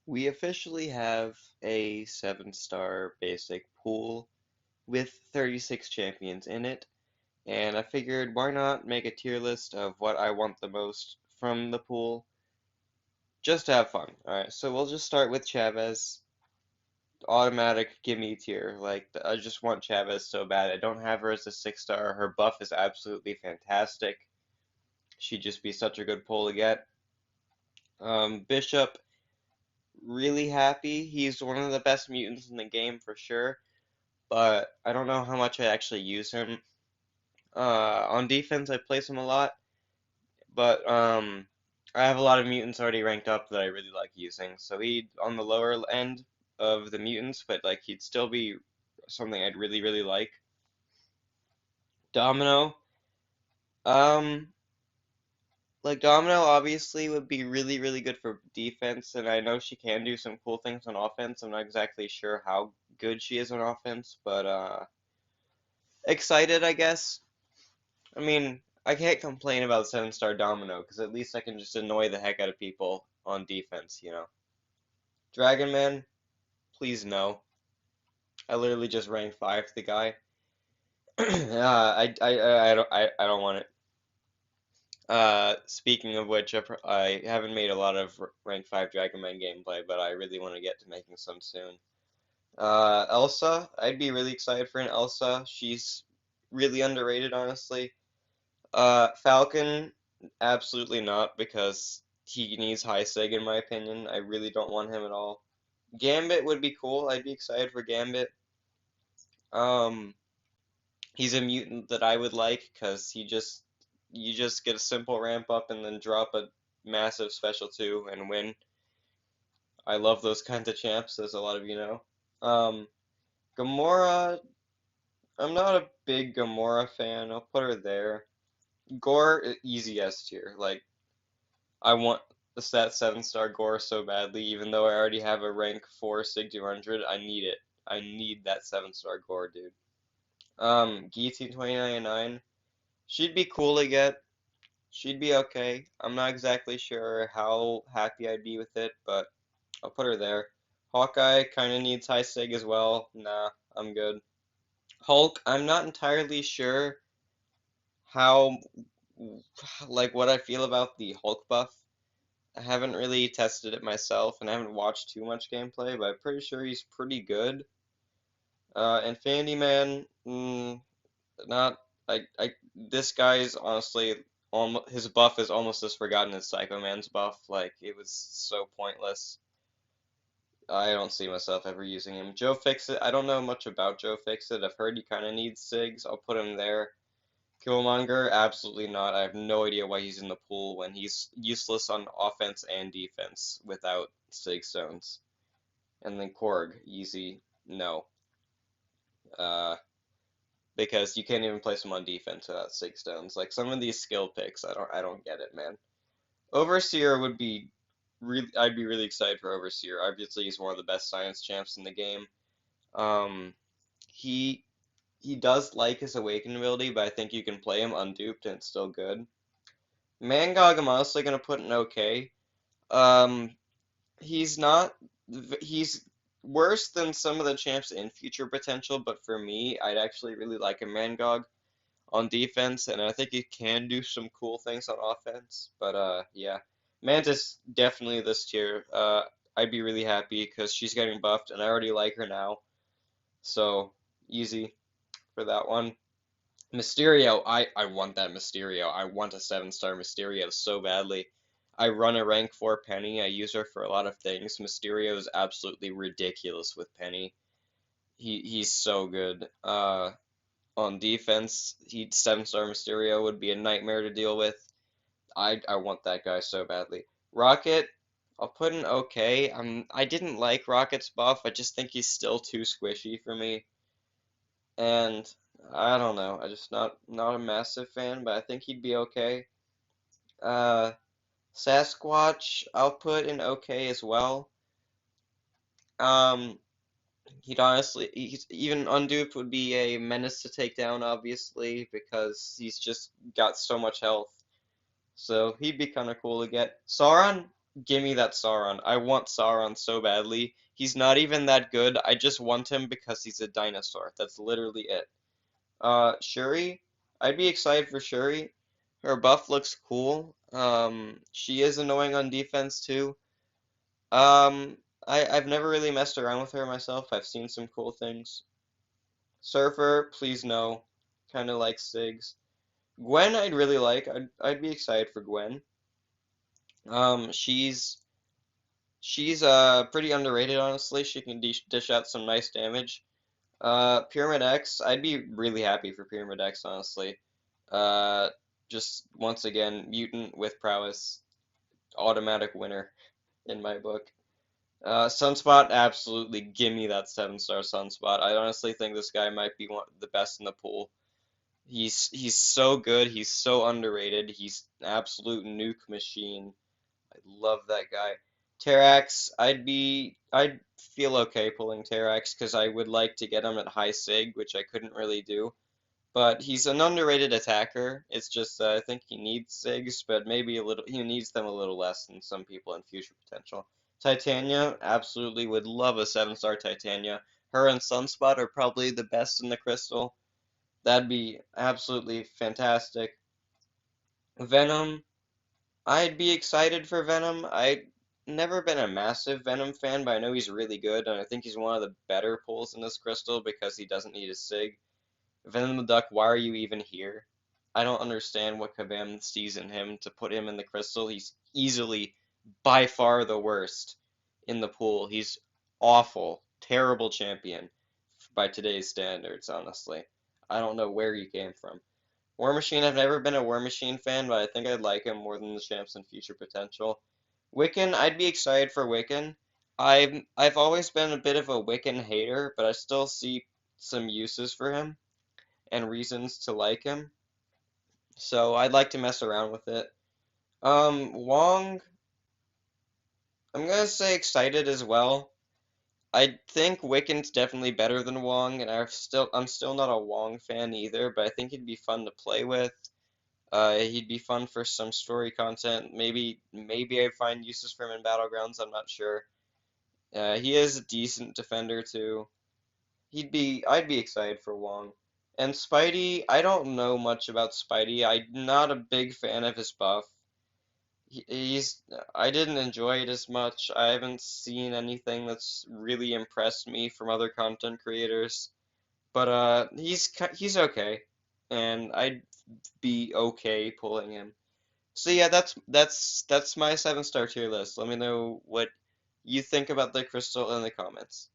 We officially have a 7-star basic pool with 36 champions in it, and I figured why not make a tier list of what I want the most from the pool, just to have fun. Alright, so we'll just start with Chavez. Automatic gimme tier. Like, I just want Chavez so bad. I don't have her as a 6-star. Her buff is absolutely fantastic. She'd just be such a good pull to get. Bishop, really happy. He's one of the best mutants in the game for sure, but I don't know how much I actually use him. On defense, I place him a lot, but I have a lot of mutants already ranked up that I really like using. So he'd on the lower end of the mutants, but like he'd still be something I'd really like. Domino, um, like Domino obviously would be really good for defense, and I know she can do some cool things on offense. I'm not exactly sure how good she is on offense, but excited, I guess. I mean, I can't complain about 7-star Domino because at least I can just annoy the heck out of people on defense. Dragon Man, please no. I literally just ranked 5 the guy. I don't want it. Speaking of which, I haven't made a lot of rank 5 Dragon Man gameplay, but I really want to get to making some soon. Elsa, I'd be really excited for an Elsa. She's really underrated, honestly. Falcon, absolutely not, because he needs high sig in my opinion. I really don't want him at all. Gambit would be cool. I'd be excited for Gambit. Um, he's a mutant that I would like, because you just get a simple ramp up and then drop a massive special 2 and win. I love those kinds of champs, as a lot of you know. Um, Gamora, I'm not a big Gamora fan. I'll put her there. Gore, easy S tier. Like, I want that 7-star Gore so badly, even though I already have a rank 4 Sig 200. I need it. I need that 7-star Gore, dude. Guillotine 2099. She'd be cool to get. She'd be okay. I'm not exactly sure how happy I'd be with it, but I'll put her there. Hawkeye kind of needs high Sig as well. Nah, I'm good. Hulk, I'm not entirely sure how, like, what I feel about the Hulk buff. I haven't really tested it myself, and I haven't watched too much gameplay, but I'm pretty sure he's pretty good. Infinity Man, not. This guy's honestly, almost his buff is almost as forgotten as Psycho Man's buff. Like it was so pointless. I don't see myself ever using him. Joe Fixit, I don't know much about Joe Fixit. I've heard he kind of needs Sigs. I'll put him there. Killmonger, absolutely not. I have no idea why he's in the pool when he's useless on offense and defense without Sig Stones. And then Korg, easy, no. Uh, because you can't even place him on defense without Sig Stones. Like some of these skill picks, I don't get it, man. Overseer would be I'd be really excited for Overseer. Obviously, he's one of the best science champs in the game. Um, he he does like his awakened ability, but I think you can play him unduped and it's still good. Mangog, I'm honestly gonna put an okay. Um, he's not. He's worse than some of the champs in future potential, but for me, I'd actually really like a Mangog on defense, and I think he can do some cool things on offense. But yeah, Mantis definitely this tier. I'd be really happy because she's getting buffed, and I already like her now, so easy for that one. Mysterio, I want that Mysterio. I want a 7-star Mysterio so badly. I run a rank 4 Penny. I use her for a lot of things. Mysterio is absolutely ridiculous with Penny. He's so good. On defense, he 7-star Mysterio would be a nightmare to deal with. I want that guy so badly. Rocket, I'll put an okay. I didn't like Rocket's buff. I just think he's still too squishy for me. And I don't know. I just not a massive fan, but I think he'd be okay. Uh, Sasquatch, I'll put in okay as well. Um, he's even unduped would be a menace to take down, obviously, because he's just got so much health. So he'd be kind of cool to get. Sauron, Gimme that Sauron. I want Sauron so badly. He's not even that good. I just want him because he's a dinosaur. That's literally it. Shuri, I'd be excited for Shuri. Her buff looks cool. She is annoying on defense too. I've never really messed around with her myself. I've seen some cool things. Surfer, please no. Kind of like Sigs. Gwen, I'd really like. I'd be excited for Gwen. Um, she's she's pretty underrated, honestly. She can dish out some nice damage. Pyramid X, I'd be really happy for Pyramid X, honestly. Uh, just once again, mutant with prowess, automatic winner in my book. Sunspot, absolutely, give me that 7-star Sunspot. I honestly think this guy might be one the best in the pool. He's so good. He's so underrated. He's an absolute nuke machine. I love that guy. Terrax, I'd feel okay pulling Terrax because I would like to get him at high sig, which I couldn't really do. But he's an underrated attacker. It's just I think he needs sigs, but maybe a little he needs them a little less than some people in future potential. Titania, absolutely would love a 7-star Titania. Her and Sunspot are probably the best in the crystal. That'd be absolutely fantastic. Venom, I'd be excited for Venom. I've never been a massive Venom fan, but I know he's really good, and I think he's one of the better pulls in this crystal because he doesn't need a Sig. Venom the Duck, why are you even here? I don't understand what Kabam sees in him to put him in the crystal. He's easily, by far, the worst in the pool. He's awful, terrible champion by today's standards, honestly. I don't know where he came from. War Machine, I've never been a War Machine fan, but I think I'd like him more than the champs in future potential. Wiccan, I'd be excited for Wiccan. I've always been a bit of a Wiccan hater, but I still see some uses for him and reasons to like him. So I'd like to mess around with it. Wong, I'm gonna say excited as well. I think Wiccan's definitely better than Wong, and I'm still not a Wong fan either, but I think he'd be fun to play with. He'd be fun for some story content. Maybe I find uses for him in Battlegrounds. I'm not sure. He is a decent defender too. I'd be excited for Wong. And Spidey, I don't know much about Spidey. I'm not a big fan of his buff. He's I didn't enjoy it as much. I haven't seen anything that's really impressed me from other content creators. But he's okay, and I'd be okay pulling him. So yeah, that's my 7-star tier list. Let me know what you think about the crystal in the comments.